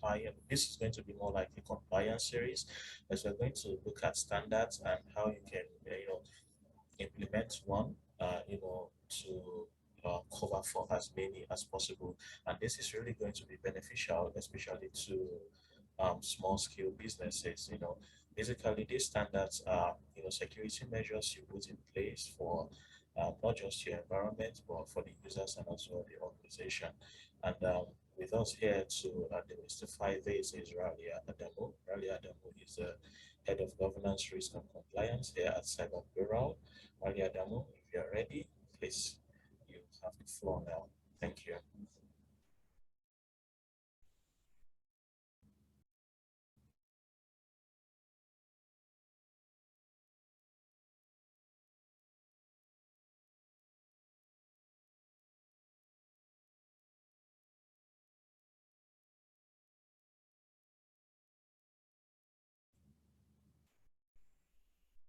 compliant. This is going to be more like a compliance series, as we're going to look at standards and how you can, implement one, to cover for as many as possible. And this is really going to be beneficial, especially to small scale businesses. Basically these standards are, security measures you put in place for not just your environment, but for the users and also the organization. And with us here to demystify this is Ralia Adamu. Ralia Adamu is the Head of Governance, Risk and Compliance here at Cyber Bureau. Ralia Adamu, if you're ready, please, you have the floor now. Thank you.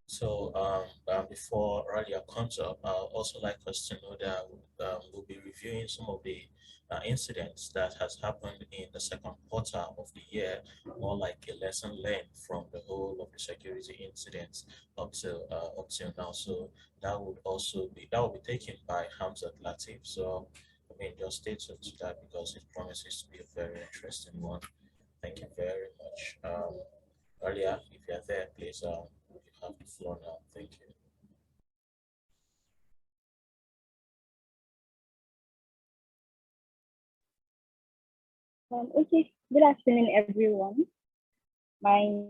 So before Ralia comes up, I'd also like us to know that we'll be reviewing some of the incidents that has happened in the second quarter of the year, more like a lesson learned from the whole of the security incidents up till now. So that will be taken by Hamzat Latif. So I mean, just stay tuned to that because it promises to be a very interesting one. Thank you very much. Earlier, if you're there, please, you have the floor now. Thank you. Okay, good afternoon, everyone. My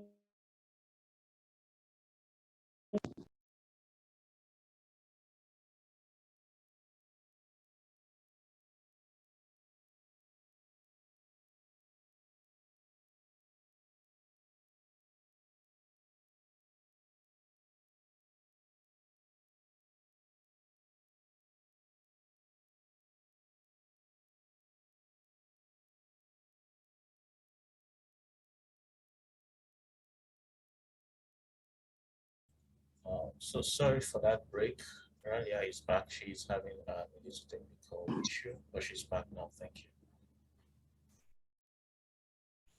So sorry for that break. Earlier is back. She's having a little technical issue, but she's back now. Thank you.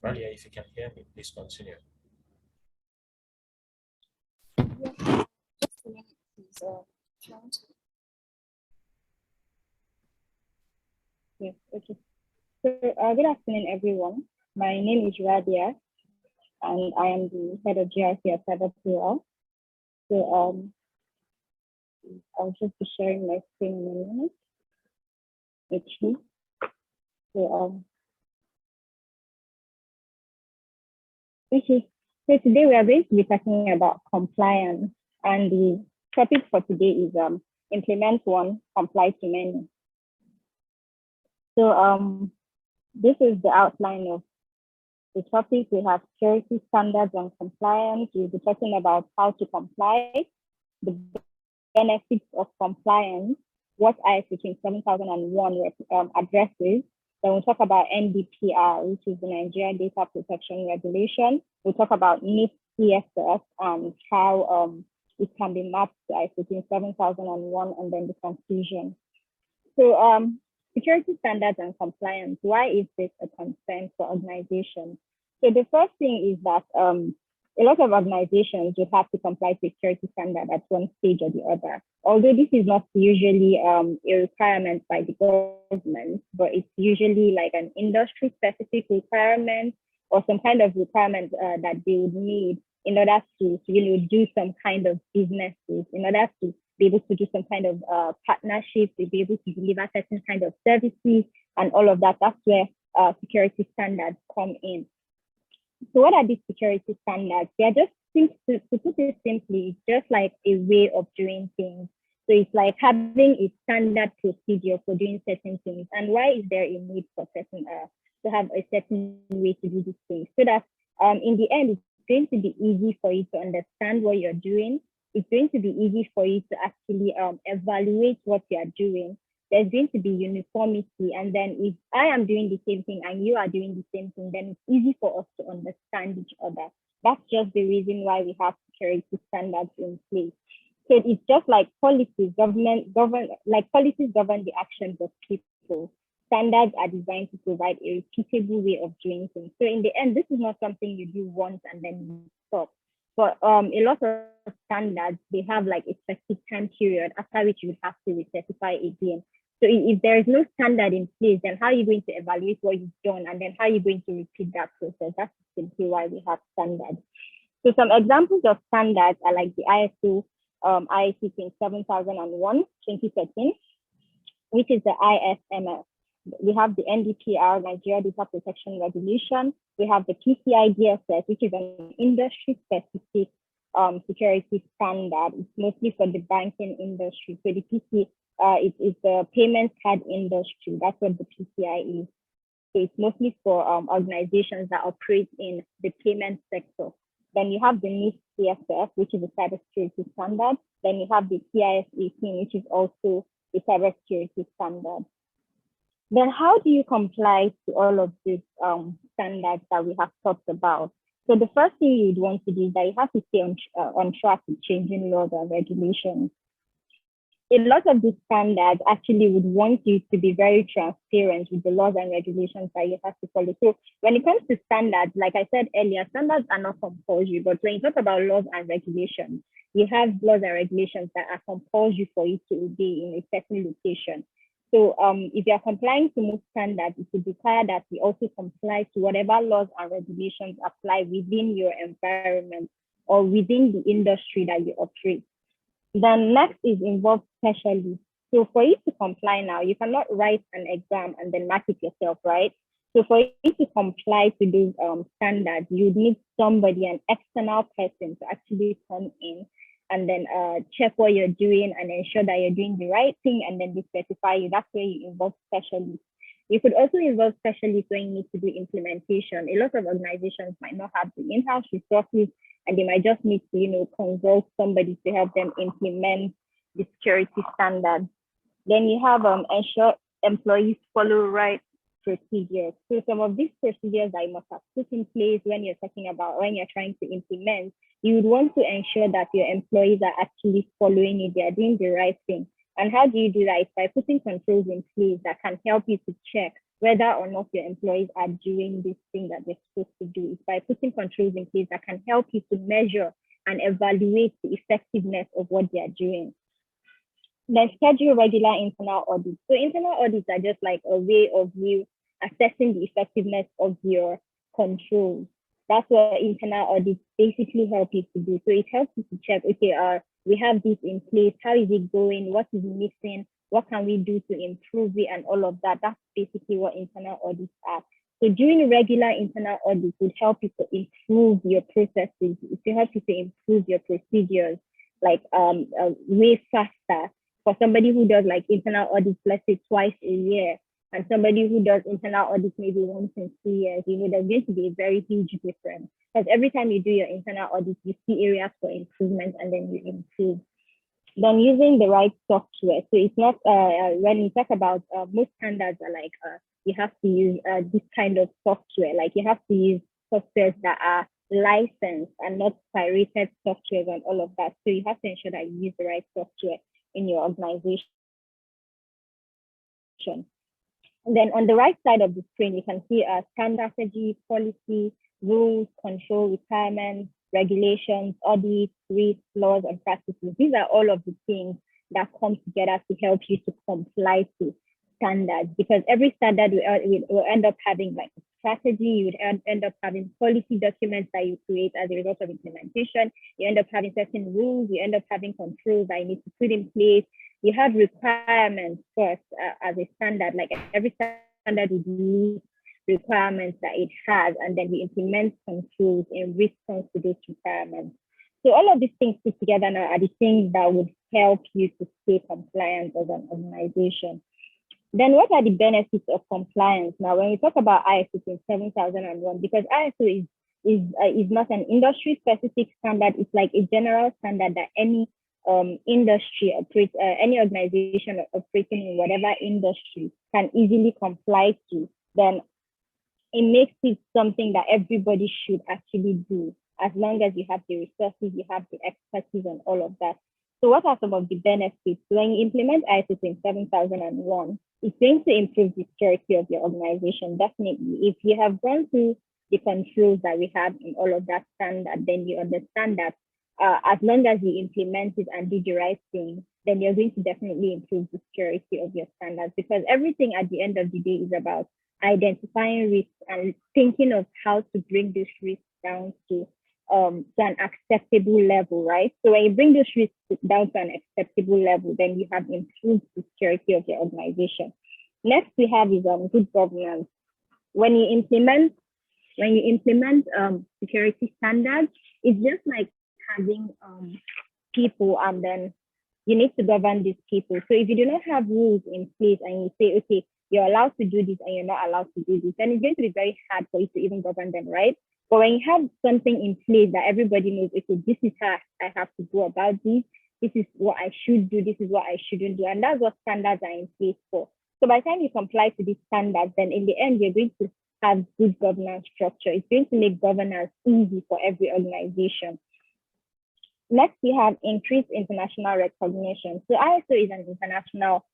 Earlier, if you can hear me, please continue. yeah, just a minute, please. Trying to- yes, okay. So, good afternoon, everyone. My name is Radia, and I am the head of GRC at Cyber Bureau. So, I'll just be sharing my screen in a minute. Actually, so okay. So today we are going to be talking about compliance, and the topic for today is implement one, comply to many. So this is the outline of the topic. We have security standards and compliance. We'll be talking about how to comply, the benefits of compliance, what ISO 27001 addresses. Then we'll talk about NDPR, which is the Nigerian Data Protection Regulation. We'll talk about NIST CSS and how it can be mapped to ISO 27001, and then the conclusion. So security standards and compliance, why is this a concern for organizations? So the first thing is that a lot of organizations would have to comply to security standard at one stage or the other. Although this is not usually a requirement by the government, but it's usually like an industry specific requirement or some kind of requirement that they would need in order to do some kind of businesses, in order to be able to do some kind of partnership, to be able to deliver certain kind of services and all of that. That's where security standards come in. So what are these security standards? They're just, to put it simply, it's just like a way of doing things. So it's like having a standard procedure for doing certain things. And why is there a need for certain to have a certain way to do these things? So that in the end, it's going to be easy for you to understand what you're doing. It's going to be easy for you to actually evaluate what you are doing. There's going to be uniformity. And then if I am doing the same thing and you are doing the same thing, then it's easy for us to understand each other. That's just the reason why we have security standards in place. So it's just like policies, policies govern the actions of people. standards are designed to provide a repeatable way of doing things. So in the end, this is not something you do once and then you stop. But a lot of standards, they have like a specific time period after which you would have to recertify again. So if there is no standard in place, then how are you going to evaluate what you've done? And then how are you going to repeat that process? That's simply why we have standards. So some examples of standards are like the ISO IEC 27001 2013, which is the ISMS. We have the NDPR, Nigeria Data Protection Regulation. We have the PCI DSS, which is an industry-specific security standard. It's mostly for the banking industry. So the PC is the payment card industry. That's what the PCI is. So it's mostly for organizations that operate in the payment sector. Then you have the NIST CSF, which is a cybersecurity standard. Then you have the CIS 18, which is also a cybersecurity standard. Then how do you comply to all of these standards that we have talked about? So the first thing you'd want to do is that you have to stay on track with changing laws and regulations. A lot of these standards actually would want you to be very transparent with the laws and regulations that you have to follow. So when it comes to standards, like I said earlier, standards are not compulsory, but when you talk about laws and regulations, you have laws and regulations that are compulsory for you to obey in a certain location. So if you're complying to most standards, it would require that you also comply to whatever laws and regulations apply within your environment or within the industry that you operate. Then next is involve specialists. So for you to comply now, you cannot write an exam and then mark it yourself, right? So for you to comply to these standards, you need somebody, an external person to actually come in and then check what you're doing and ensure that you're doing the right thing and then they certify you. That's where you involve specialists. You could also involve specialists when you need to do implementation. A lot of organizations might not have the in-house resources and they might just need to, consult somebody to help them implement the security standards. Then you have ensure employees follow right procedures. So some of these procedures that you must have put in place when you're trying to implement, you would want to ensure that your employees are actually following it, they are doing the right thing. And how do you do that? It's by putting controls in place that can help you to check whether or not your employees are doing this thing that they're supposed to do. It's by putting controls in place that can help you to measure and evaluate the effectiveness of what they are doing. Then schedule regular internal audits. So internal audits are just like a way of you assessing the effectiveness of your controls. That's what internal audits basically help you to do. So it helps you to check, okay, we have this in place, how is it going, what is missing, what can we do to improve it, and all of that. That's basically what internal audits are. So doing regular internal audits would help you to improve your processes, it will help you to improve your procedures, like way faster. For somebody who does like internal audits, let's say twice a year, and somebody who does internal audits maybe once in 2 years, there's going to be a very huge difference. Because every time you do your internal audits, you see areas for improvement and then you improve. Then using the right software. So it's not, when you talk about most standards are like, you have to use this kind of software. Like you have to use softwares that are licensed and not pirated softwares and all of that. So you have to ensure that you use the right software in your organization. And then on the right side of the screen, you can see standard strategy, policy, rules, control, requirements, regulations, audits, risks, laws, and practices. These are all of the things that come together to help you to comply to standards, because every standard will end up having like a strategy, you would end up having policy documents that you create as a result of implementation, you end up having certain rules, you end up having controls that you need to put in place, you have requirements first as a standard, like every standard would need requirements that it has, and then we implement controls in response to those requirements. So all of these things put together now are the things that would help you to stay compliant as an organization. Then what are the benefits of compliance? Now, when we talk about ISO 27001, because ISO is not an industry-specific standard, it's like a general standard that any industry operates, any organization operating in whatever industry can easily comply to, then it makes it something that everybody should actually do, as long as you have the resources, you have the expertise and all of that. So what are some of the benefits? When you implement ISO 27001, it's going to improve the security of your organization. Definitely. If you have gone through the controls that we have in all of that standard, then you understand that as long as you implement it and do the right thing, then you're going to definitely improve the security of your standards, because everything at the end of the day is about identifying risks and thinking of how to bring these risks down to an acceptable level, right? So when you bring those risks down to an acceptable level, then you have improved the security of your organization. Next we have is good governance. When you implement security standards, it's just like having people, and then you need to govern these people. So if you do not have rules in place and you say, okay, you're allowed to do this and you're not allowed to do this, then it's going to be very hard for you to even govern them, right? But when you have something in place that everybody knows, okay, this is how I have to go about this is what I should do, this is what I shouldn't do. And that's what standards are in place for. So by the time you comply to these standards, then in the end, you're going to have good governance structure. It's going to make governance easy for every organization. Next, we have increased international recognition. So ISO is an international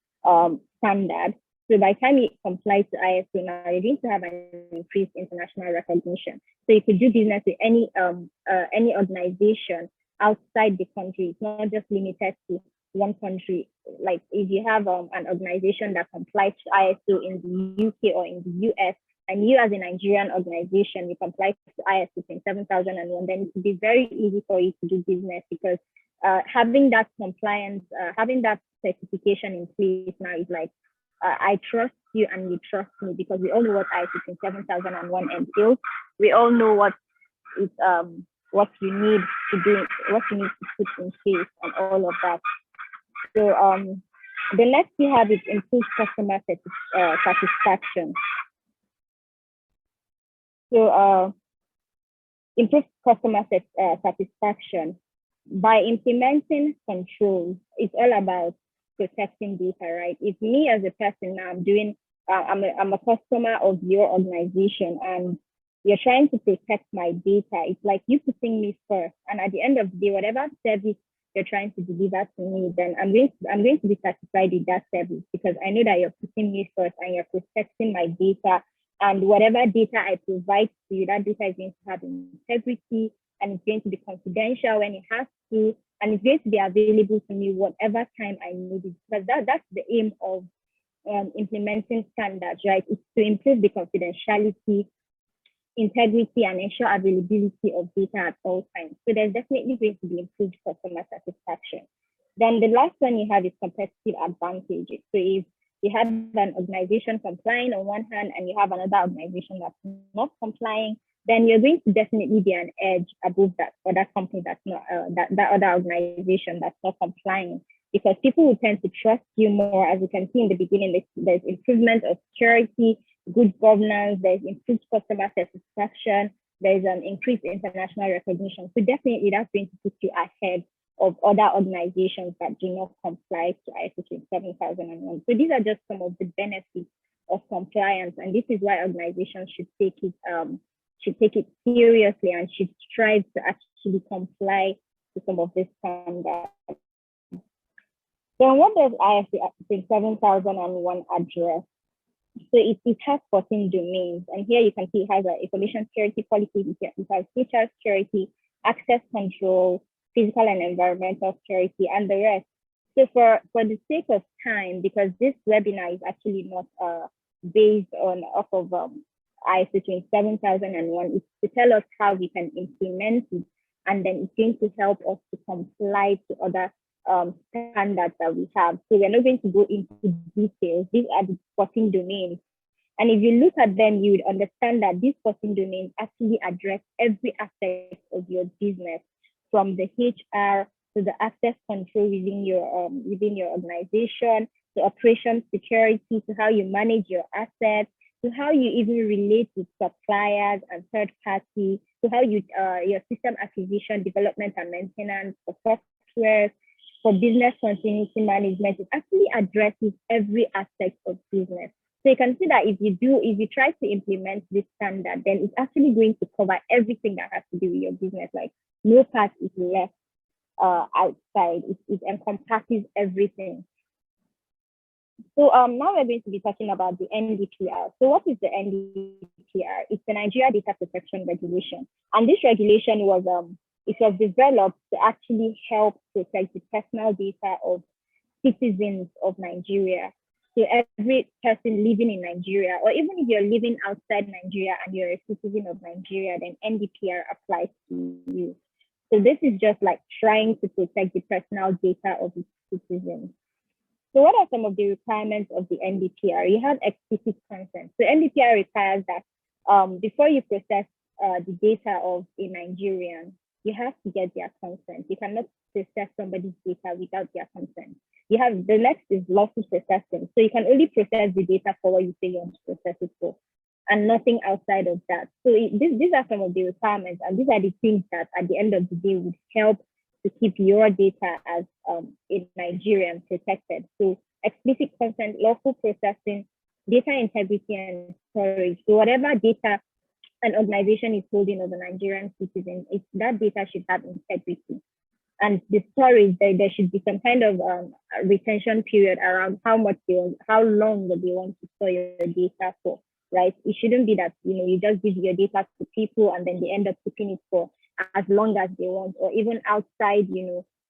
standard. So by the time you comply to ISO now, you're going to have an increased international recognition. So you could do business with any organization outside the country. It's not just limited to one country. Like if you have an organization that complies to ISO in the UK or in the US, and you as a Nigerian organization, you comply to ISO 27001, then it would be very easy for you to do business, because having that compliance, having that certification in place now is like, I trust you and you trust me, because we all know what ISO 27001 entails. We all know what is what you need to do, what you need to put in place, and all of that. So the next we have is improved customer satisfaction. So improve customer satisfaction by implementing controls. It's all about protecting data, right? If me as a person now, I'm a customer of your organization, and you're trying to protect my data, it's like you putting me first. And at the end of the day, whatever service you're trying to deliver to me, then I'm going to be satisfied with that service, because I know that you're putting me first and you're protecting my data. And whatever data I provide to you, that data is going to have integrity, and it's going to be confidential when it has to, and it's going to be available to me whatever time I need it. Because that's the aim of implementing standards, right? It's to improve the confidentiality, integrity, and ensure availability of data at all times. So there's definitely going to be improved customer satisfaction. Then the last one you have is competitive advantages. So if you have an organization complying on one hand and you have another organization that's not complying, then you're going to definitely be an edge above that other company that's not that other organization that's not complying, because people will tend to trust you more. As you can see in the beginning, there's improvement of security, good governance, there's improved customer satisfaction, there's an increased international recognition. So definitely that's going to put you ahead of other organizations that do not comply to ISO 27001. So these are just some of the benefits of compliance, and this is why organizations should take it seriously and should strive to actually comply to some of these standards. Then what does ISO 27001 address? So it has 14 domains, and here you can see it has information security policy, it has HR security, access control, physical and environmental security, and the rest. So for the sake of time, because this webinar is actually not based off of ISO 27001, it's to tell us how we can implement it, and then it's going to help us to comply to other standards that we have. So we're not going to go into details. These are the 14 domains. And if you look at them, you would understand that these 14 domains actually address every aspect of your business, from the HR to the access control within your organization, to operations security, to how you manage your assets, to how you even relate with suppliers and third parties, to how you your system acquisition, development, and maintenance for software, for business continuity management. It actually addresses every aspect of business. So you can see that if you try to implement this standard, then it's actually going to cover everything that has to do with your business. Like no part is left. outside. It encompasses everything. So now we're going to be talking about the NDPR. So what is the NDPR? It's the Nigeria Data Protection Regulation, and this regulation was developed to actually help protect the personal data of citizens of Nigeria. So every person living in Nigeria, or even if you're living outside Nigeria and you're a citizen of Nigeria, then NDPR applies to you. So this is just like trying to protect the personal data of its citizens. So what are some of the requirements of the NDPR? You have explicit consent. So NDPR requires that before you process the data of a Nigerian, you have to get their consent. You cannot process somebody's data without their consent. You have the next is lawful processing. So you can only process the data for what you say you want to process it for, and nothing outside of that. So these are some of the requirements, and these are the things that at the end of the day would help to keep your data as a Nigerian protected. So explicit consent, lawful processing, data integrity and storage. So whatever data an organization is holding of a Nigerian citizen, that data should have integrity. And the storage, there should be some kind of retention period around how long they want to store your data for, right? It shouldn't be that you just give your data to people and then they end up keeping it for as long as they want, or even outside,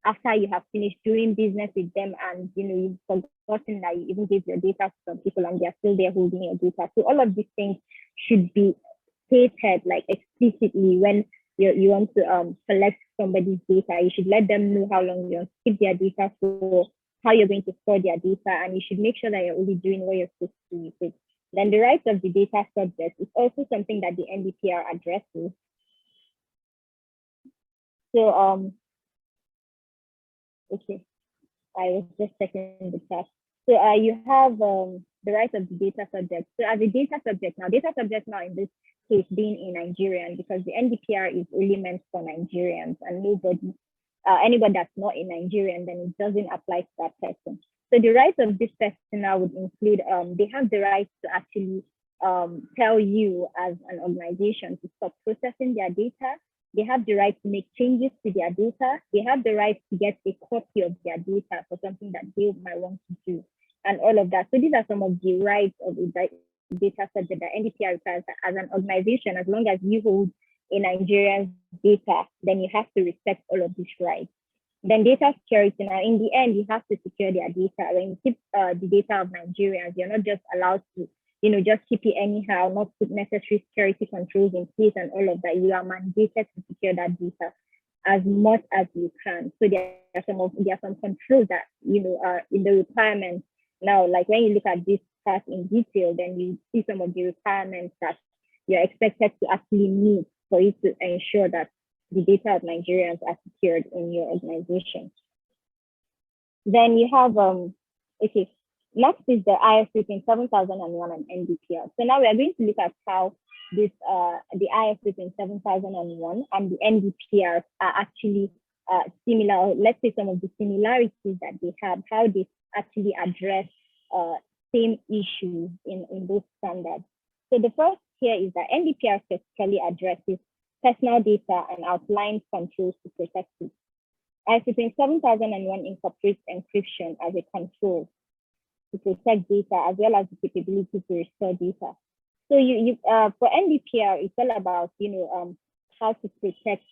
after you have finished doing business with them and you've forgotten that you even gave your data to some people and they're still there holding your data. So all of these things should be stated like explicitly when you want to collect somebody's data. You should let them know how long you want to keep their data for, how you're going to store their data, and you should make sure that you're only doing what you're supposed to do with it. Then the rights of the data subject is also something that the NDPR addresses. So okay, I was just checking the chat. So you have the rights of the data subject. So as a data subject now in this case being a Nigerian, because the NDPR is only meant for Nigerians and anybody that's not a Nigerian, then it doesn't apply to that person. So the rights of this person now would include, they have the right to actually tell you as an organization to stop processing their data. They have the right to make changes to their data. They have the right to get a copy of their data for something that they might want to do, and all of that. So these are some of the rights of a data subject that NDPR requires as an organization. As long as you hold a Nigerian data, then you have to respect all of these rights. Then data security. Now, in the end, you have to secure their data. When you keep the data of Nigerians, you're not just allowed to just keep it anyhow, not put necessary security controls in place and all of that. You are mandated to secure that data as much as you can. So there are some controls that are in the requirements. Now, like when you look at this part in detail, then you see some of the requirements that you're expected to actually meet for you to ensure that the data of Nigerians are secured in your organization. Then you have okay. Next is the ISO 27001 and NDPR. So now we are going to look at how the ISO 27001 and the NDPR are actually similar. Let's say some of the similarities that they have, how they actually address same issues in those standards. So the first here is that NDPR specifically addresses personal data and outlines controls to protect it. ISO 27001 incorporates encryption as a control to protect data, as well as the capability to restore data. So for NDPR, it's all about how to protect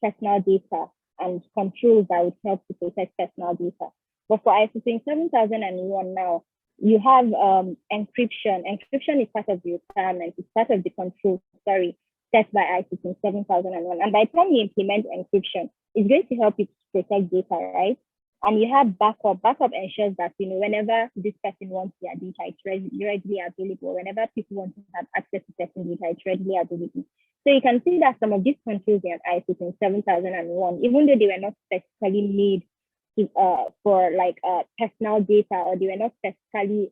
personal data and controls that would help to protect personal data. But for ISO 27001 now, you have encryption. Encryption is part of the requirement. It's part of the control, set by ISO 27001. And by the time you implement encryption, it's going to help you to protect data, right? And you have backup. Backup ensures that whenever this person wants their data, it's readily available. Whenever people want to have access to person data, it's readily available. So you can see that some of these controls in ISO 27001, even though they were not specifically made for personal data, or they were not specifically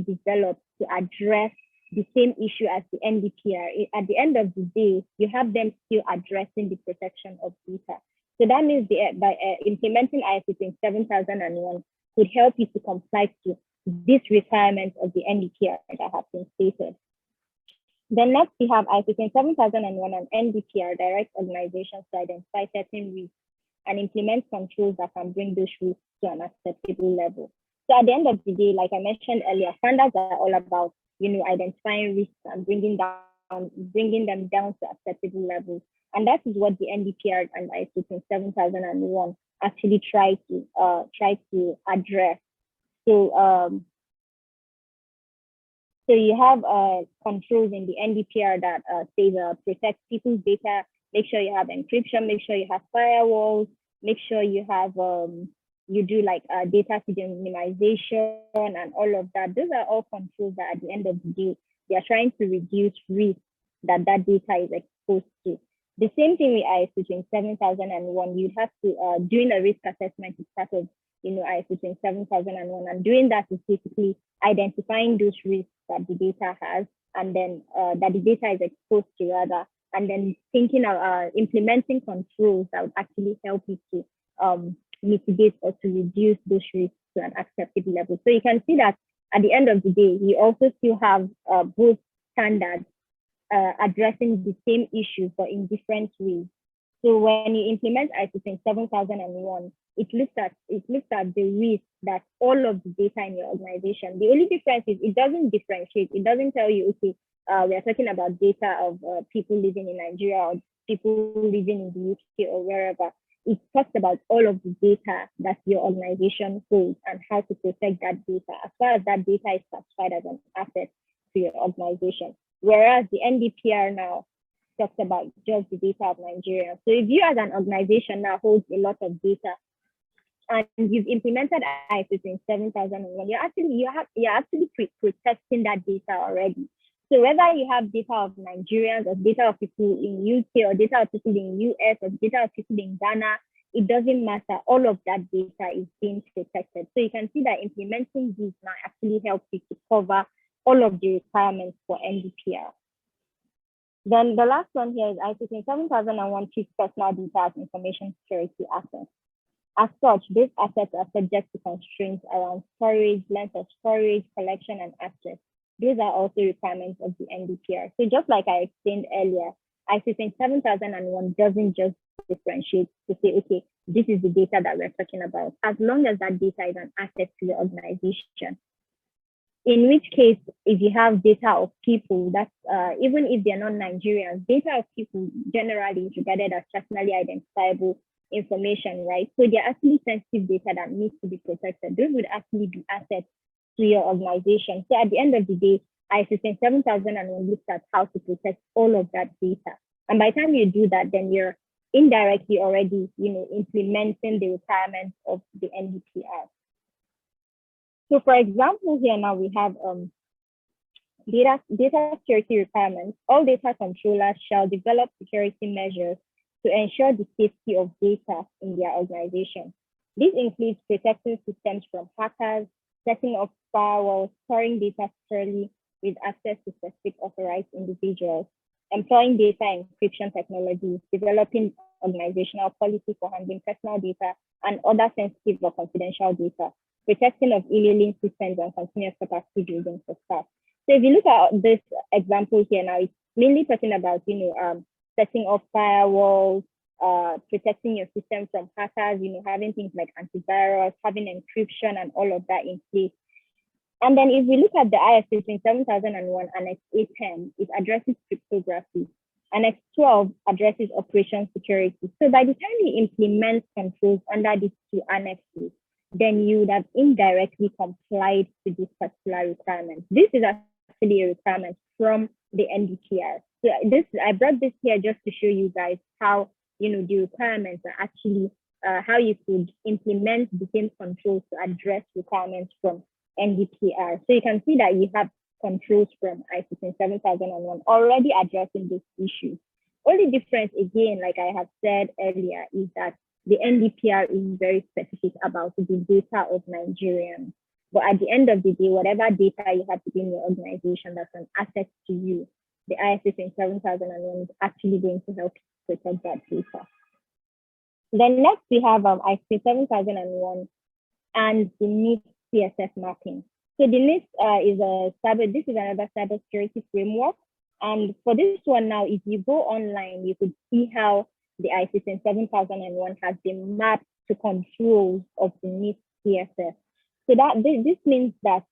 developed to address the same issue as the NDPR. At the end of the day, you have them still addressing the protection of data. So that means by implementing ISO 27001 would help you to comply to these requirements of the NDPR that have been stated. Then next we have ISO 27001 and NDPR direct organizations to identify certain risks and implement controls that can bring those risks to an acceptable level. So at the end of the day, like I mentioned earlier, standards are all about, identifying risks and bringing them down to acceptable levels. And that is what the NDPR and ISO 27001 actually try to address. So you have controls in the NDPR that says protect people's data, make sure you have encryption, make sure you have firewalls, make sure you have you do like data minimization and all of that. Those are all controls that at the end of the day, they are trying to reduce risk that data is exposed to. The same thing with ISO 27001, you'd have to doing a risk assessment is part of ISO 27001, and doing that is basically identifying those risks that the data has, and then that the data is exposed to rather, and then thinking of implementing controls that would actually help you to mitigate or to reduce those risks to an acceptable level. So you can see that at the end of the day, you also still have both standards addressing the same issue but in different ways. So when you implement ISO 27001, it looks at the risk that all of the data in your organization. The only difference is it doesn't differentiate. It doesn't tell you, okay, we are talking about data of people living in Nigeria or people living in the UK or wherever. It talks about all of the data that your organization holds and how to protect that data as far as that data is classified as an asset to your organization. Whereas the NDPR now talks about just the data of Nigeria. So if you as an organization now hold a lot of data and you've implemented ISO 27001, you're actually protecting that data already. So whether you have data of Nigerians or data of people in UK or data of people in US or data of people in Ghana, it doesn't matter. All of that data is being protected. So you can see that implementing this now actually helps you to cover all of the requirements for NDPR. Then the last one here is ISO 27001 treats personal data as information security assets. As such, these assets are subject to constraints around storage, length of storage, collection, and access. These are also requirements of the NDPR. So just like I explained earlier, ISO 27001 doesn't just differentiate to say, okay, this is the data that we're talking about, as long as that data is an asset to the organization. In which case, if you have data of people, that's even if they're not Nigerians, data of people generally is regarded as personally identifiable information, right? So they're actually sensitive data that needs to be protected. Those would actually be assets to your organization. So at the end of the day, ISO 27001 looks at how to protect all of that data. And by the time you do that, then you're indirectly already, implementing the requirements of the NDPR. So for example, here now we have data security requirements. All data controllers shall develop security measures to ensure the safety of data in their organization. This includes protecting systems from hackers, setting up firewalls, storing data securely with access to specific authorized individuals, employing data encryption technologies, developing organizational policy for handling personal data and other sensitive or confidential data, protection of e-learning systems and continuous capacity building for staff. So if you look at this example here now, it's mainly talking about, setting up firewalls, protecting your system from hackers, having things like antivirus, having encryption and all of that in place. And then if we look at the ISO 27001 Annex A10, it addresses cryptography. Annex 12 addresses operation security. So by the time you implement controls under these two annexes, then you would have indirectly complied to this particular requirement. This is actually a requirement from the NDPR. So I brought this here just to show you guys how the requirements are actually how you could implement the same controls to address requirements from NDPR. So you can see that you have controls from ISO 27001 already addressing this issue. Only difference, again, like I have said earlier, is that the NDPR is very specific about the data of Nigerians. But at the end of the day, whatever data you have within your organization that's an asset to you, the ISO 27001 is actually going to help you protect that data. Then next we have ISO 27001 and the NIST CSF mapping. So the NIST is another cybersecurity framework, And for this one now, if you go online, you could see how the ISO 27001 has been mapped to controls of the NIST CSS. So that this means that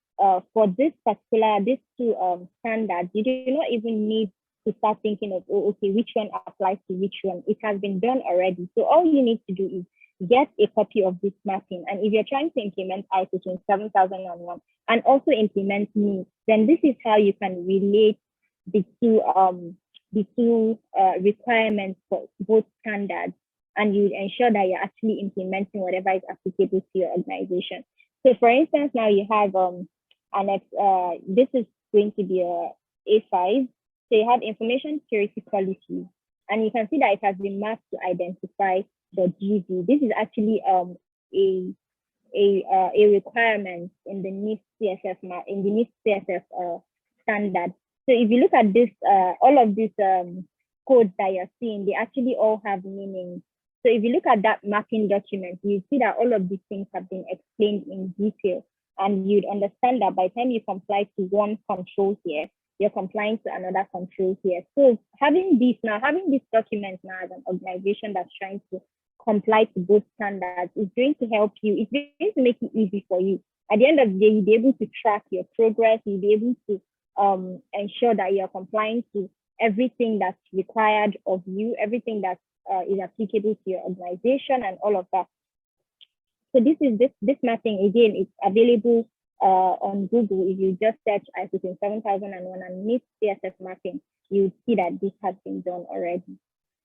for these two standards, you do not even need to start thinking of, oh, okay, which one applies to which one. It has been done already. So all you need to do is get a copy of this mapping. And if you're trying to implement ISO 27001 and also implement NIST, then this is how you can relate the two requirements for both standards, and you ensure that you're actually implementing whatever is applicable to your organization. So for instance, now you have this is going to be a A5. So you have information security policies, and you can see that it has been mapped to identify the GV. This is actually a requirement in the NIST CSS standard. So if you look at this, all of these codes that you're seeing, they actually all have meaning. So if you look at that mapping document, you see that all of these things have been explained in detail, and you'd understand that by the time you comply to one control here, you're complying to another control here. So having this document now as an organization that's trying to comply to both standards is going to help you. It's going to make it easy for you. At the end of the day, you'll be able to track your progress. You'll be able to ensure that you're complying to everything that's required of you, everything that is applicable to your organization, and all of that. So this mapping, again, it's available on Google. If you just search ISO 27001 and NIST CSS mapping, you see that this has been done already.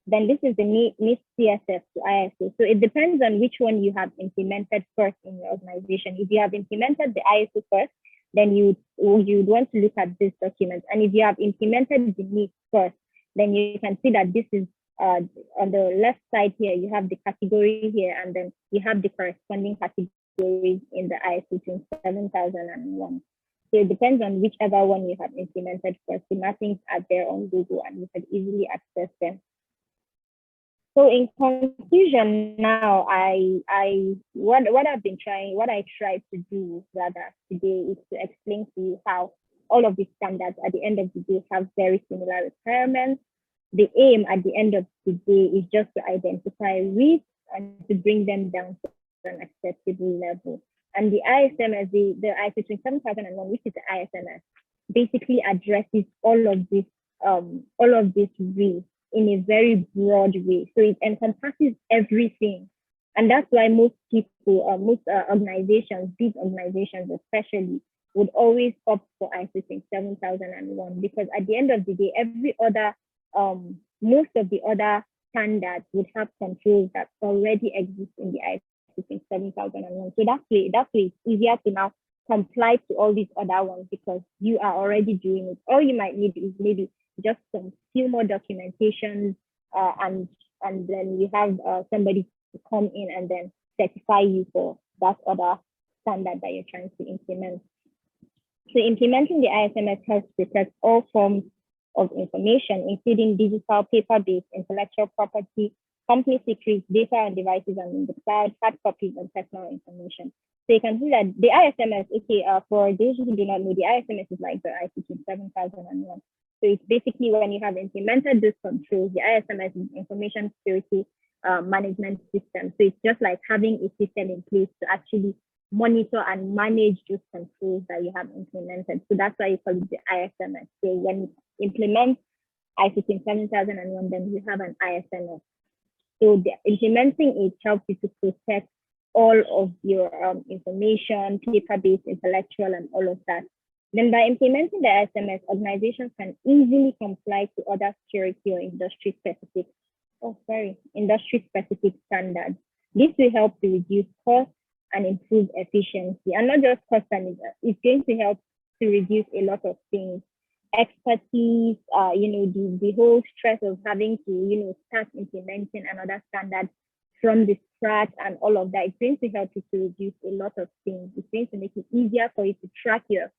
Then this is the NIST CSS to ISO. So it depends on which one you have implemented first in your organization. If you have implemented the ISO first, then you'd want to look at this document. And if you have implemented the NIST first, then you can see that this is on the left side here, you have the category here, and then you have the corresponding categories in the ISO 27001. So it depends on whichever one you have implemented first. The mappings are there on Google, and you can easily access them. So in conclusion, now what I tried to do rather today is to explain to you how all of these standards at the end of the day have very similar requirements. The aim at the end of the day is just to identify risks and to bring them down to an acceptable level. And the ISMS, the ISO 27001, which is the ISMS, basically addresses all of this risks in a very broad way. So it encompasses everything. And that's why most people, most organizations, big organizations especially, would always opt for ISO 27001, because at the end of the day, most of the other standards would have controls that already exist in the ISO 27001. So that way it's easier to now comply to all these other ones because you are already doing it. All you might need is maybe just some few more documentation, and then you have somebody to come in and then certify you for that other standard that you're trying to implement. So implementing the ISMS helps protect all forms of information, including digital, paper-based, intellectual property, company secrets, data on devices and in the cloud, hard copies, and personal information. So you can see that the ISMS, for those who do not know, the ISMS is like the ICT 7001. So it's basically when you have implemented this controls, the ISMS is information security management system. So it's just like having a system in place to actually monitor and manage those controls that you have implemented. So that's why you call it the ISMS. So when you implement ISO 27001, then you have an ISMS. So implementing it helps you to protect all of your information, paper-based, intellectual, and all of that. Then by implementing the ISMS, organizations can easily comply to other security or industry-specific standards. This will help to reduce costs and improve efficiency. And not just cost, it's going to help to reduce a lot of things. Expertise, the whole stress of having to, start implementing another standard from the scratch and all of that. It's going to help you to reduce a lot of things. It's going to make it easier for you to track your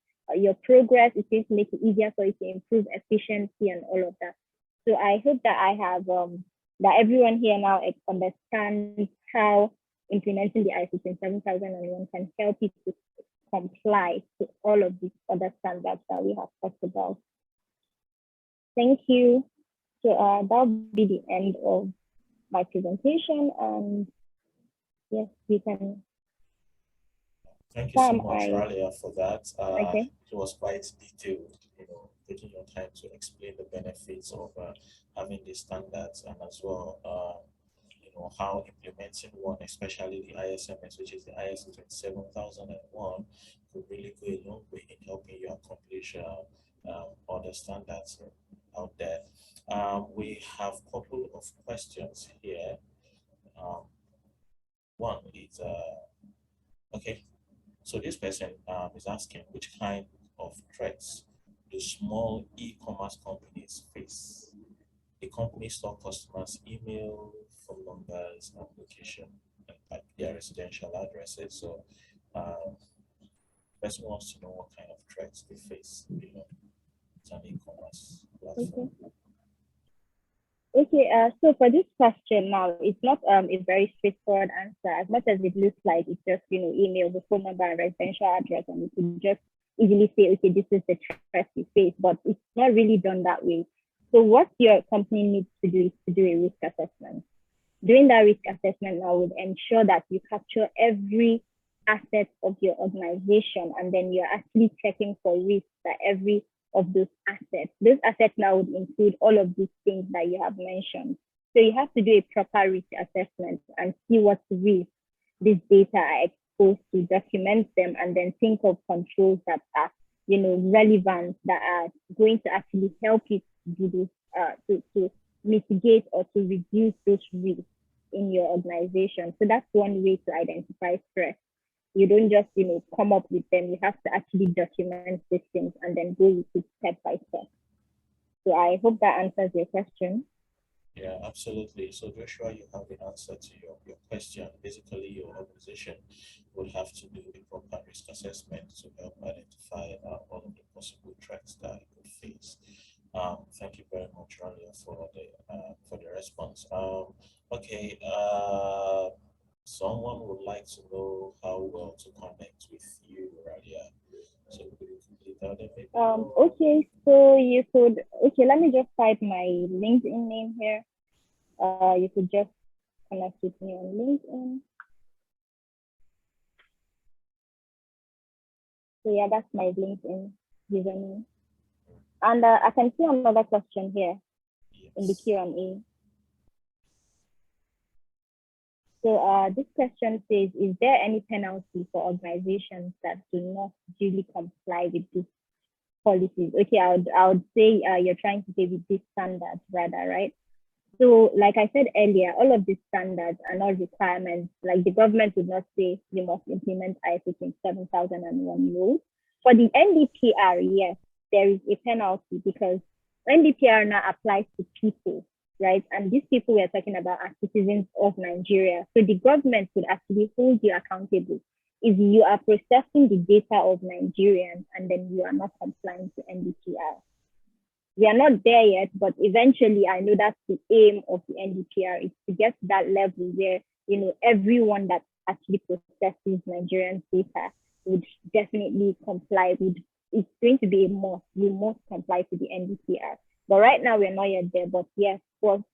progress. It's going to make it easier for you to improve efficiency and all of that. So I hope that I have that everyone here now understands how implementing the ISO 27001 can help you to comply to all of these other standards that we have talked about. Thank you. So that'll be the end of my presentation. And yes, we can. Thank you so Sam, much, Ralia, for that. okay. It was quite detailed, taking your time to explain the benefits of having these standards and as well, how implementing one, especially the ISMS, which is the ISO 27001, could really go a long way in helping you accomplish other standards out there. We have a couple of questions here. Um, One is, okay, so this person is asking which kind of threats do small e-commerce companies face? The company store customers' email, phone numbers, and location, and like their residential addresses. So, person wants to know what kind of threats they face, as an e-commerce platform. Okay. Okay, so for this question now, it's not a very straightforward answer. As much as it looks like it's just, email, the phone number, and residential address, and you could just easily say, okay, this is the threat you face, but it's not really done that way. So what your company needs to do is to do a risk assessment. Doing that risk assessment now would ensure that you capture every asset of your organization, and then you're actually checking for risks that every of those assets. Those assets now would include all of these things that you have mentioned. So you have to do a proper risk assessment and see what risks this data are exposed to, document them, and then think of controls that are, relevant, that are going to actually help you to do this, to mitigate or to reduce those risks in your organization. So that's one way to identify threats. You don't just, come up with them. You have to actually document these things and then go with it step by step. So I hope that answers your question. Yeah, absolutely. So Joshua, you have the answer to your question. Basically, your organization would have to do the proper risk assessment to help identify all of the possible threats that it could face. Thank you very much, Ralia, for the response. Okay, someone would like to know how well to connect with you, Ralia. So could you quickly tell them maybe Okay, so you could, okay, let me just type my LinkedIn name here. You could just connect with me on LinkedIn. So yeah, that's my LinkedIn username. And I can see another question here in the yes. Q&A. So this question says, is there any penalty for organizations that do not duly comply with these policies? Okay, I would say you're trying to say with these standards rather, right? So like I said earlier, all of these standards are not requirements. Like the government would not say you must implement ISO 27001 rules. For the NDPR, yes, there is a penalty because NDPR now applies to people, right? And these people we're talking about are citizens of Nigeria. So the government would actually hold you accountable if you are processing the data of Nigerians and then you are not complying to NDPR. We are not there yet, but eventually I know that's the aim of the NDPR is to get to that level where, everyone that actually processes Nigerian data would definitely comply with, it's going to be a must. You must comply to the NDPR. But right now we're not yet there, but yes, for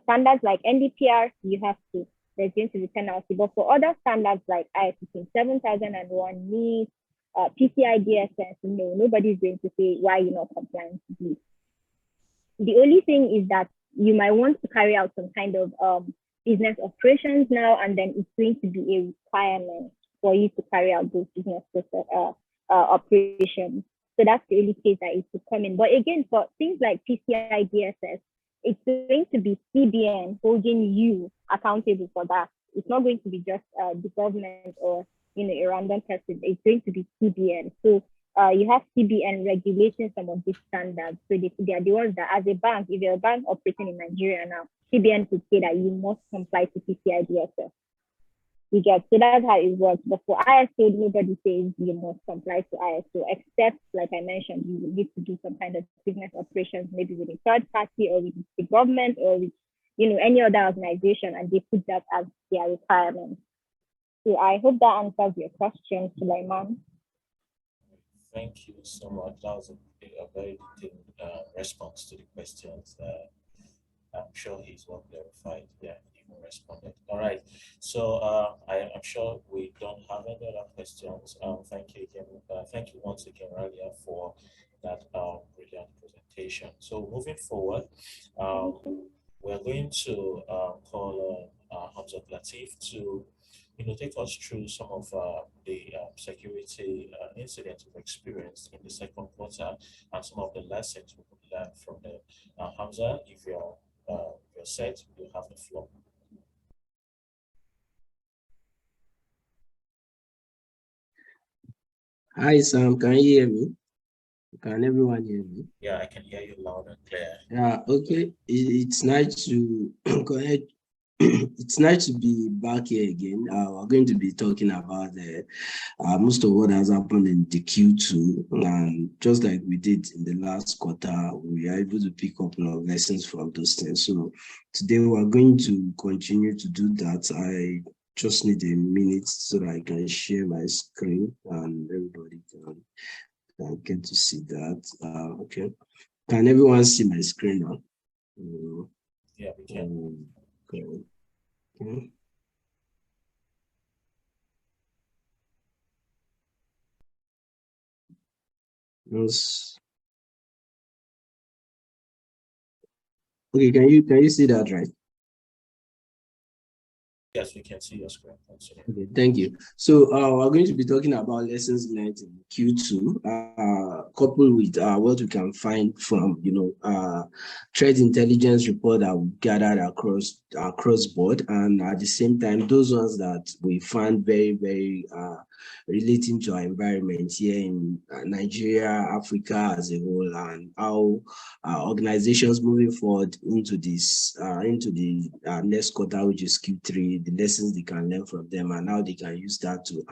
standards like NDPR, you have to, there's going to be penalty. But for other standards like ISO 7001, NIST, PCI DSS, no, nobody's going to say why you're not complying to this. The only thing is that you might want to carry out some kind of business operations now, and then it's going to be a requirement for you to carry out those business operations. So that's the only case that it could come in. But again, for things like PCI DSS, it's going to be CBN holding you accountable for that. It's not going to be just the government or a random person. It's going to be CBN. So you have CBN regulating some of these standards. So they are the ones that, as a bank, if you're a bank operating in Nigeria now, CBN could say that you must comply to PCI DSS. You get, so that's how it works. But for ISO, nobody says you must comply to ISO, except, like I mentioned, you need to do some kind of business operations, maybe with a third party or with the government or with any other organization, and they put that as their requirement. So I hope that answers your question, Sulaiman. Thank you so much. That was a very detailed response to the questions. I'm sure he's well clarified. Yeah, he even responded. All right. So I'm sure we don't have any other questions. Thank you again. Thank you once again, Ralia, for that brilliant presentation. So moving forward, um, we're going to call Hamza Latif to, take us through some of the security incidents we've experienced in the second quarter and some of the lessons we could learn from them. Hamza, if you're set, you have the floor. Hi Sam, can you hear me? Can everyone hear me? Yeah, I can hear you loud and clear. Yeah, okay. It's nice to go ahead. It's nice to be back here again. We're going to be talking about most of what has happened in the Q2, and just like we did in the last quarter, we are able to pick up a lot of lessons from those things. So today we're going to continue to do that. I just need a minute so that I can share my screen and everybody can get to see that. Okay. Can everyone see my screen now? Yeah, we can. Okay. Okay. Yes. Okay, can you see that right? Yes, we can see your screen. Continue. Okay, thank you. So we're going to be talking about lessons learned in Q2, coupled with what we can find from threat intelligence report that we gathered across board, and at the same time those ones that we found very very relating to our environment here in Nigeria, Africa as a whole, and how organizations moving forward into this into the next quarter, which is Q3, the lessons they can learn from them and how they can use that to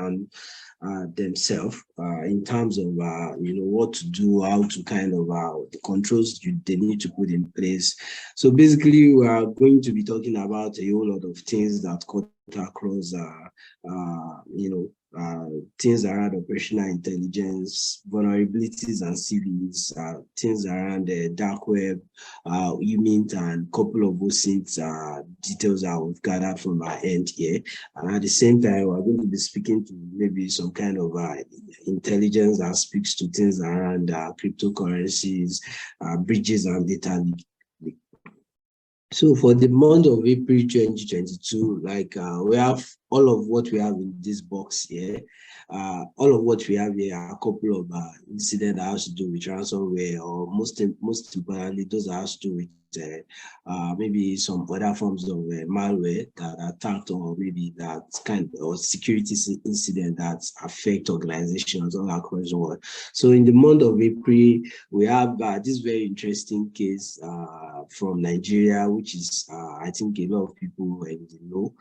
themselves in terms of what to do, how to kind of the controls they need to put in place. So basically, we are going to be talking about a whole lot of things that cut across things around operational intelligence, vulnerabilities and CVs, things around the dark web, UMINT, and couple of those things, details that we've gathered from our end here. And at the same time, we're going to be speaking to maybe some kind of intelligence that speaks to things around cryptocurrencies, bridges, and data leak. So for the month of April 2022, we have all of what we have in this box here. All of what we have here are a couple of incidents that has to do with ransomware, or most importantly, those that has to do with maybe some other forms of malware that attacked, or maybe that kind of security incident that affect organizations all across the world. So in the month of April, we have this very interesting case from Nigeria, which is I think a lot of people already know.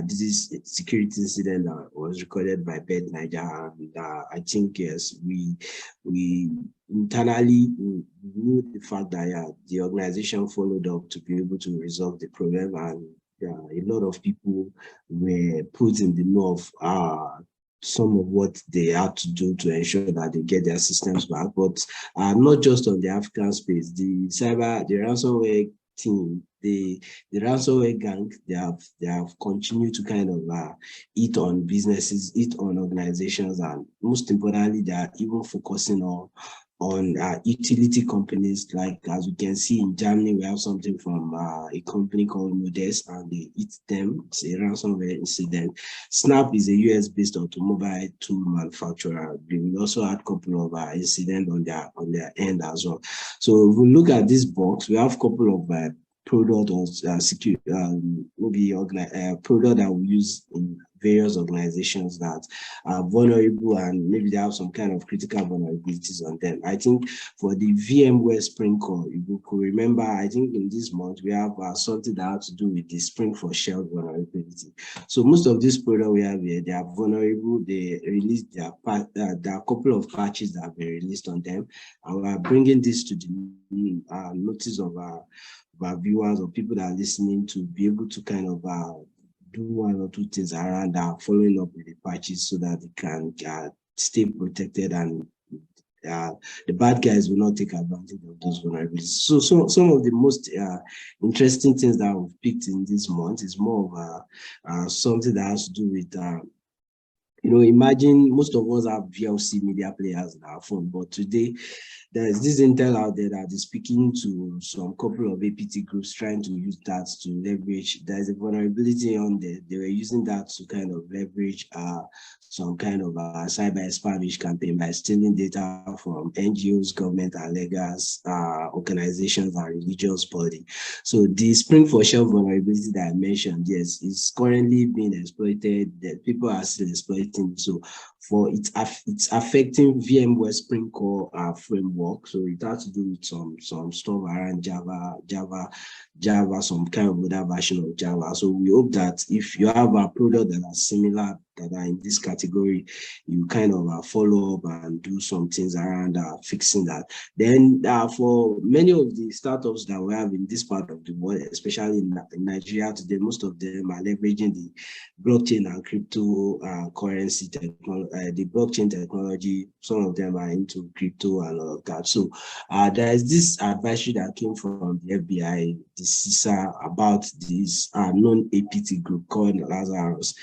This is a security incident that was recorded by Bed Niger, and I think yes, we internally we knew the fact that the organization followed up to be able to resolve the problem, and a lot of people were put in the know of some of what they had to do to ensure that they get their systems back. But not just on the African space, the ransomware team, the ransomware gang, they have continued to kind of eat on businesses, eat on organizations, and most importantly, they are even focusing on utility companies. Like as we can see in Germany, we have something from a company called Modest, and they eat them. It's a ransomware incident. Snap is a US-based automobile tool manufacturer. We also had a couple of incidents on their end as well. So if we look at this box, we have a couple of product or security, maybe product that we use in various organizations that are vulnerable, and maybe they have some kind of critical vulnerabilities on them. I think for the VMware Spring Core, if you could remember, I think in this month we have something that has to do with the Spring for Shell vulnerability. So most of these products we have here, they are vulnerable. They released there are a couple of patches that have been released on them, and we are bringing this to the notice of our viewers or people that are listening to be able to kind of do one or two things around following up with the patches so that they can stay protected and the bad guys will not take advantage of those vulnerabilities. So some of the most interesting things that we've picked in this month is more of something that has to do with imagine most of us have VLC media players in our phone, but today there's this intel out there that is speaking to some couple of APT groups trying to use that to leverage. There's a vulnerability on there. They were using that to kind of leverage some kind of cyber espionage campaign by stealing data from NGOs, government and legal organizations and religious body. So the Spring for Shell vulnerability that I mentioned, yes, is currently being exploited. That people are still exploiting. So for it's affecting VMware Spring Core framework. So it has to do with some stuff around Java, some kind of other version of Java. So we hope that if you have a product that are similar, that are in this category, you kind of follow up and do some things around fixing that. Then for many of the startups that we have in this part of the world, especially in Nigeria today, most of them are leveraging the blockchain and crypto currency technology, the blockchain technology. Some of them are into crypto and all of that. So there is this advisory that came from the FBI, the CISA, about this non-APT group called Lazarus.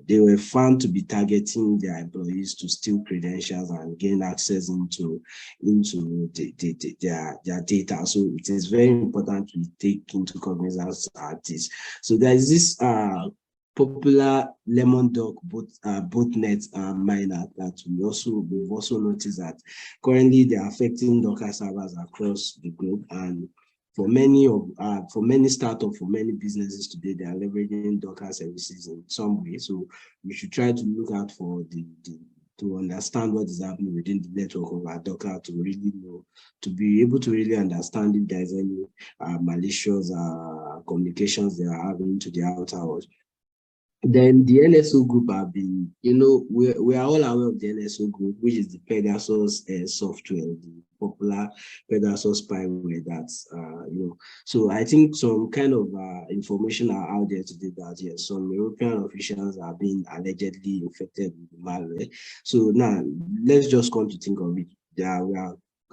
They were found to be targeting their employees to steal credentials and gain access into their data. So it is very important to take into cognizance this. So there is this popular lemon duck botnet miner that we've also noticed that currently they are affecting Docker servers across the globe, and for many startups, for many businesses today, they are leveraging Docker services in some way. So we should try to look out for to understand what is happening within the network of our Docker, to really know, to be able to really understand if there's any malicious communications they are having to the outer world. Then the NSO group have been, we are all aware of the NSO group, which is the Pegasus software, the popular Pegasus spyware that's, so I think some kind of information are out there today that, yes, some European officials are being allegedly infected with the malware. So now let's just come to think of it.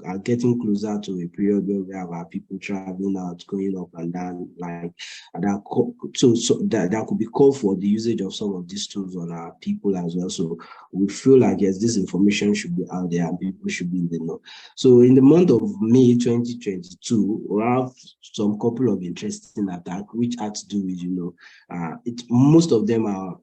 We are getting closer to a period where we have our people traveling out, going up and down, like that could be called for the usage of some of these tools on our people as well. So we feel like, yes, this information should be out there and people should be in the know. So in the month of May 2022, we have some couple of interesting attacks which had to do with, most of them are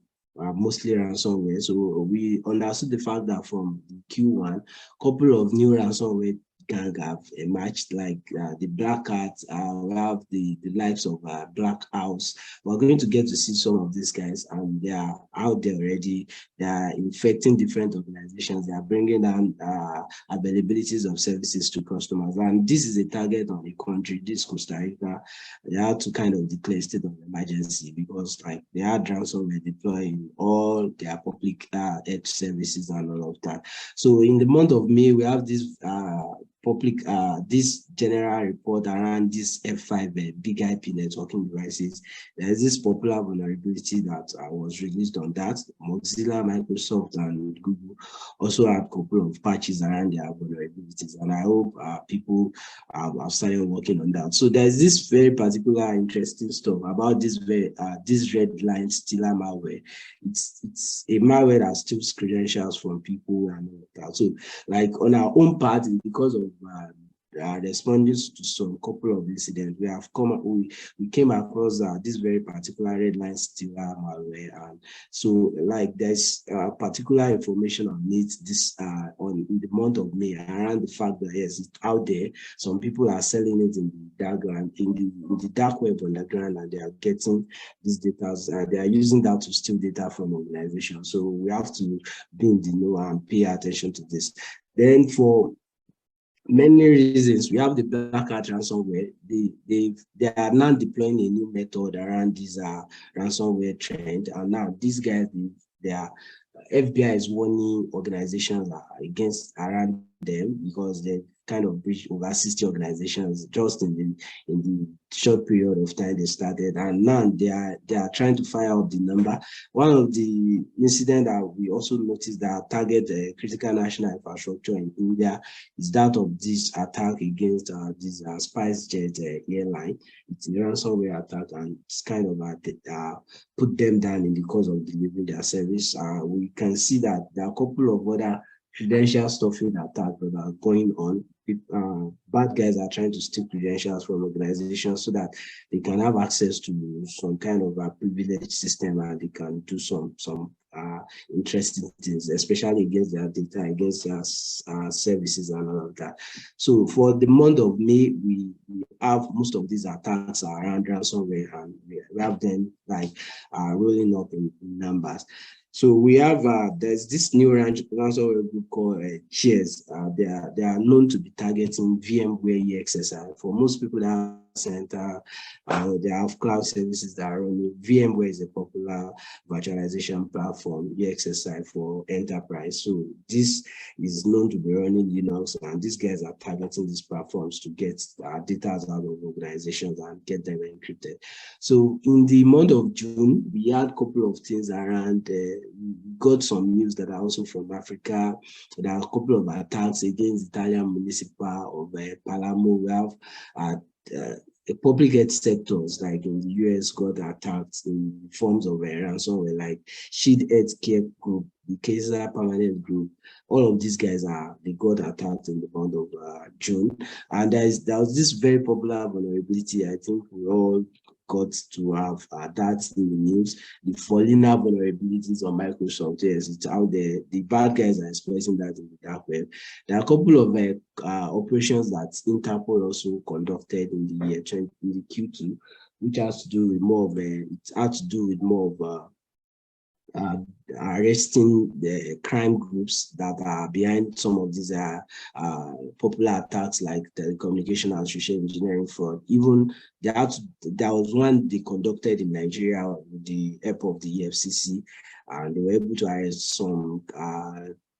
mostly ransomware. So we understood the fact that from Q1, couple of new ransomware gang have emerged, like the Black Cat, we have the likes of Black House. We're going to get to see some of these guys, and they are out there already. They are infecting different organizations. They are bringing down availabilities of services to customers. And this is a target on the country, this Costa Rica. They had to kind of declare state of emergency because they had ransomware deployed in all their public health services and all of that. So in the month of May, we have this this general report around this F5 big IP networking devices. There's this popular vulnerability that was released on that. Mozilla, Microsoft, and Google also had a couple of patches around their vulnerabilities, and I hope people have started working on that. So there's this very particular interesting stuff about this red line stealer malware. It's a malware that steals credentials from people and all that. So on our own part, because of responding to some couple of incidents, we came across this very particular red line stealer malware, and so there's particular information on it in the month of May around the fact that, yes, it's out there. Some people are selling it in the dark ground, in the dark web underground, and they are getting these data. They are using that to steal data from organizations. So we have to be in the know and pay attention to this. Then for many reasons, we have the Black Hat ransomware. They are now deploying a new method around this ransomware trend, and now these guys, FBI is warning organizations against around them because they kind of breached over 60 organizations just in the short period of time they started, and now they are trying to fire up the number. One of the incidents that we also noticed that target critical national infrastructure in India is that of this attack against this SpiceJet airline. It's a ransomware attack, and it's kind of put them down in the course of delivering their service. We can see that there are a couple of other credential stuffing attacks that are going on. Bad guys are trying to steal credentials from organizations so that they can have access to some kind of a privileged system, and they can do some interesting things, especially against their data, against their services and all of that. So for the month of May, we have most of these attacks around ransomware, and we have them like rolling up in numbers. So we have there's this new ransomware group called Cheers. They are known to be targeting VMware EXSI. For most people that center, they have cloud services that are running. VMware is a popular virtualization platform, EXSI for enterprise. So this is known to be running Linux, and these guys are targeting these platforms to get data out of organizations and get them encrypted. So in the month of June, we had a couple of things around. We got some news that are also from Africa. There are a couple of attacks against Italian municipal of Palermo. We have the public health sectors, like in the US, got attacked in forms of ransomware, like Shield Healthcare Group, the Kaiser Permanent Group. All of these guys they got attacked in the month of June. And there was this very popular vulnerability. I think we all got to have that in the news. The Folina vulnerabilities on Microsoft, yes, it's out there. The bad guys are exploiting that in the dark web. There are a couple of operations that Interpol also conducted in the year in the Q2, which has to do with more of arresting the crime groups that are behind some of these popular attacks, like telecommunication and social engineering fraud. Even there was one they conducted in Nigeria with the help of the EFCC, and they were able to arrest some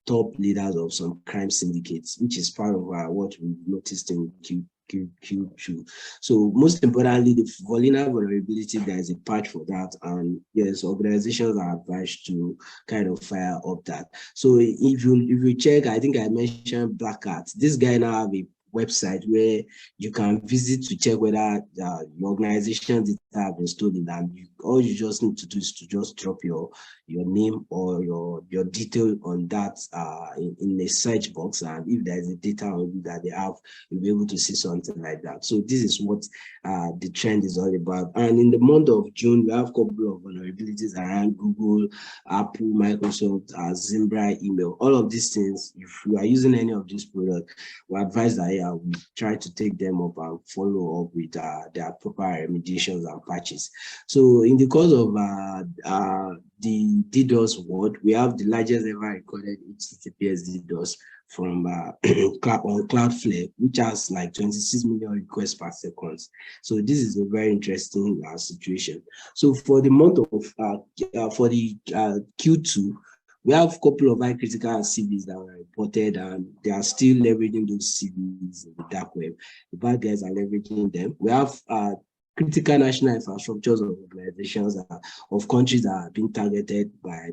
top leaders of some crime syndicates, which is part of what we noticed in Q2. So most importantly, the vulnerability, there is a patch for that, and yes, organizations are advised to kind of fire up that. So if you check, I think I mentioned Black Hat. This guy now have a website where you can visit to check whether your organization data have been stolen, and all you just need to do is to just drop your name or your detail on that in a search box, and if there is a data on that they have, you'll be able to see something like that. So this is what the trend is all about. And in the month of June, we have a couple of vulnerabilities around Google, Apple, Microsoft, Zimbra email. All of these things, if you are using any of these products, we advise that we try to take them up and follow up with their proper remediations and patches. So in the course of the DDoS world, we have the largest ever recorded HTTPS DDoS from on Cloudflare, which has like 26 million requests per second. So this is a very interesting situation. So for the month of for the Q2, we have a couple of high critical CVs that were reported, and they are still leveraging those CVs in the dark web. The bad guys are leveraging them. We have critical national infrastructures of organizations of countries that are being targeted by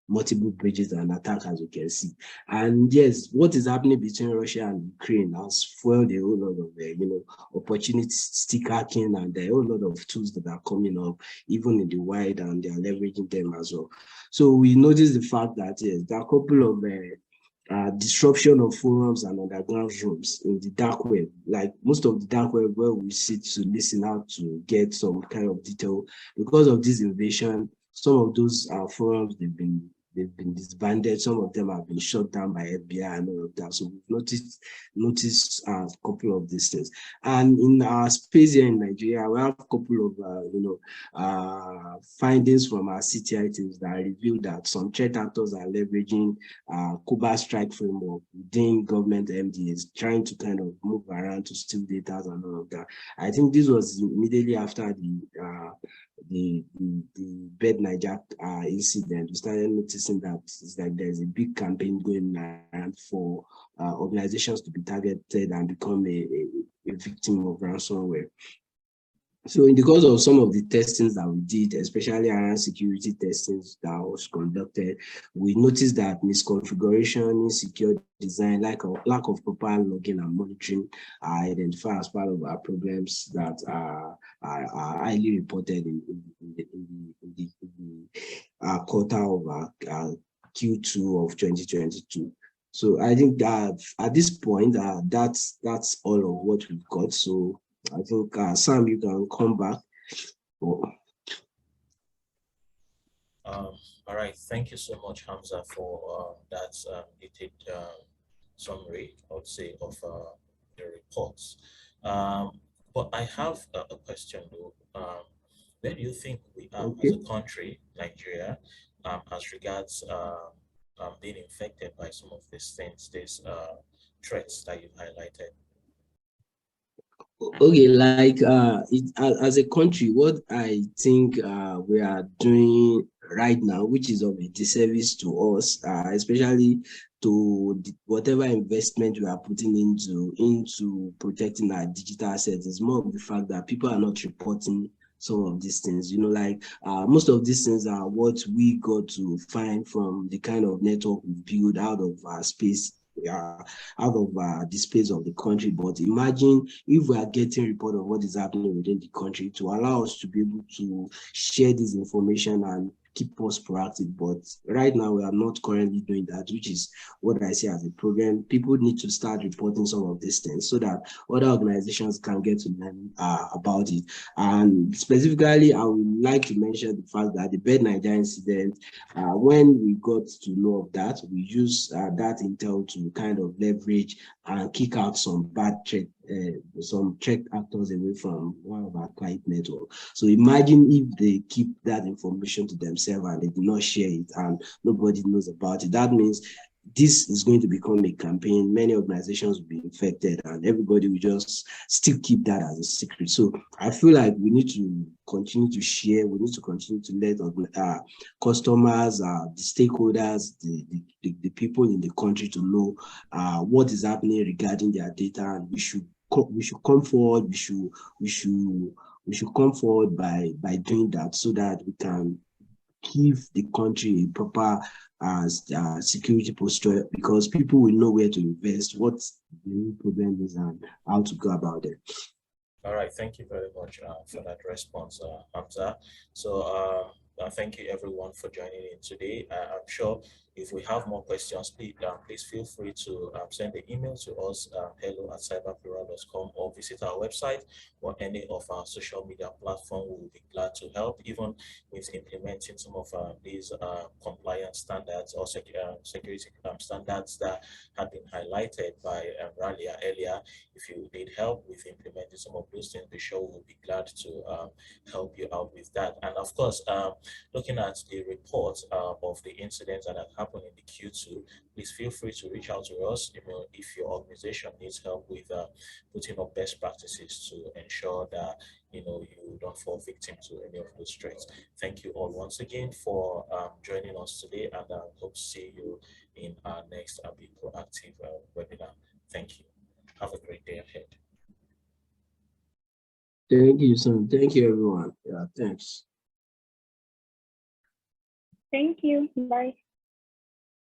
multiple breaches and attacks, as you can see. And yes, what is happening between Russia and Ukraine has fueled a whole lot of opportunistic hacking, and there are a whole lot of tools that are coming up, even in the wild, and they are leveraging them as well. So we notice the fact that yes, there are a couple of disruption of forums and underground rooms in the dark web. Like most of the dark web where we sit to listen out to get some kind of detail, because of this invasion, some of those forums they've been disbanded. Some of them have been shut down by FBI and all of that. So we've noticed a couple of these things. And in our space here in Nigeria, we have a couple of findings from our CTI teams that reveal that some threat actors are leveraging Cuba strike framework within government MDAs, trying to kind of move around to steal data and all of that. I think this was immediately after the Bed Niger incident. We started noticing noticing that it's like there's a big campaign going around for organizations to be targeted and become a victim of ransomware. So in the course of some of the testings that we did, especially around security testings that was conducted, we noticed that misconfiguration, insecure design, lack of proper logging and monitoring are identified as part of our problems that are highly reported in the quarter of our Q2 of 2022. So I think that at this point, that's all of what we've got. So I think, Sam, you can come back. Oh. All right. Thank you so much, Hamza, for that detailed summary, I would say, of the reports. But I have a question, though. Where do you think we are as Okay. a country, Nigeria, as regards being infected by some of these things, these threats that you've highlighted? Okay, like as a country, what I think we are doing right now, which is of a disservice to us, especially to whatever investment we are putting into protecting our digital assets, is more of the fact that people are not reporting some of these things. Like most of these things are what we got to find from the kind of network we build out of our space, out of the space of the country. But imagine if we are getting report of what is happening within the country, to allow us to be able to share this information and keep us proactive. But right now, we are not currently doing that, which is what I see as a problem. People need to start reporting some of these things so that other organizations can get to learn about it. And specifically, I would like to mention the fact that the Bed Nigeria incident, when we got to know of that, we used that intel to kind of leverage and kick out some bad some checked actors away from one of our client network. So imagine if they keep that information to themselves and they do not share it and nobody knows about it. That means this is going to become a campaign. Many organizations will be infected and everybody will just still keep that as a secret. So I feel like we need to continue to share. We need to continue to let customers, the stakeholders, the people in the country to know what is happening regarding their data, and we should come forward. We should come forward by doing that so that we can give the country a proper security posture, because people will know where to invest, what the real problem is, and how to go about it. All right, thank you very much for that response, Hamza. So thank you everyone for joining in today. I'm sure if we have more questions, please feel free to send the email to us, hello@cyberpura.com, or visit our website or any of our social media platform. We will be glad to help, even with implementing some of these compliance standards or security standards that have been highlighted by Ralia earlier. If you need help with implementing some of those things, be sure we'll be glad to help you out with that. And of course, looking at the reports of the incidents that have happened in the Q2, please feel free to reach out to us if your organization needs help with putting up best practices to ensure that you don't fall victim to any of those threats. Thank you all once again for joining us today, and I hope to see you in our next Be Proactive webinar. Thank you. Have a great day ahead. Thank you, son. Thank you, everyone. Yeah, thanks. Thank you. Bye.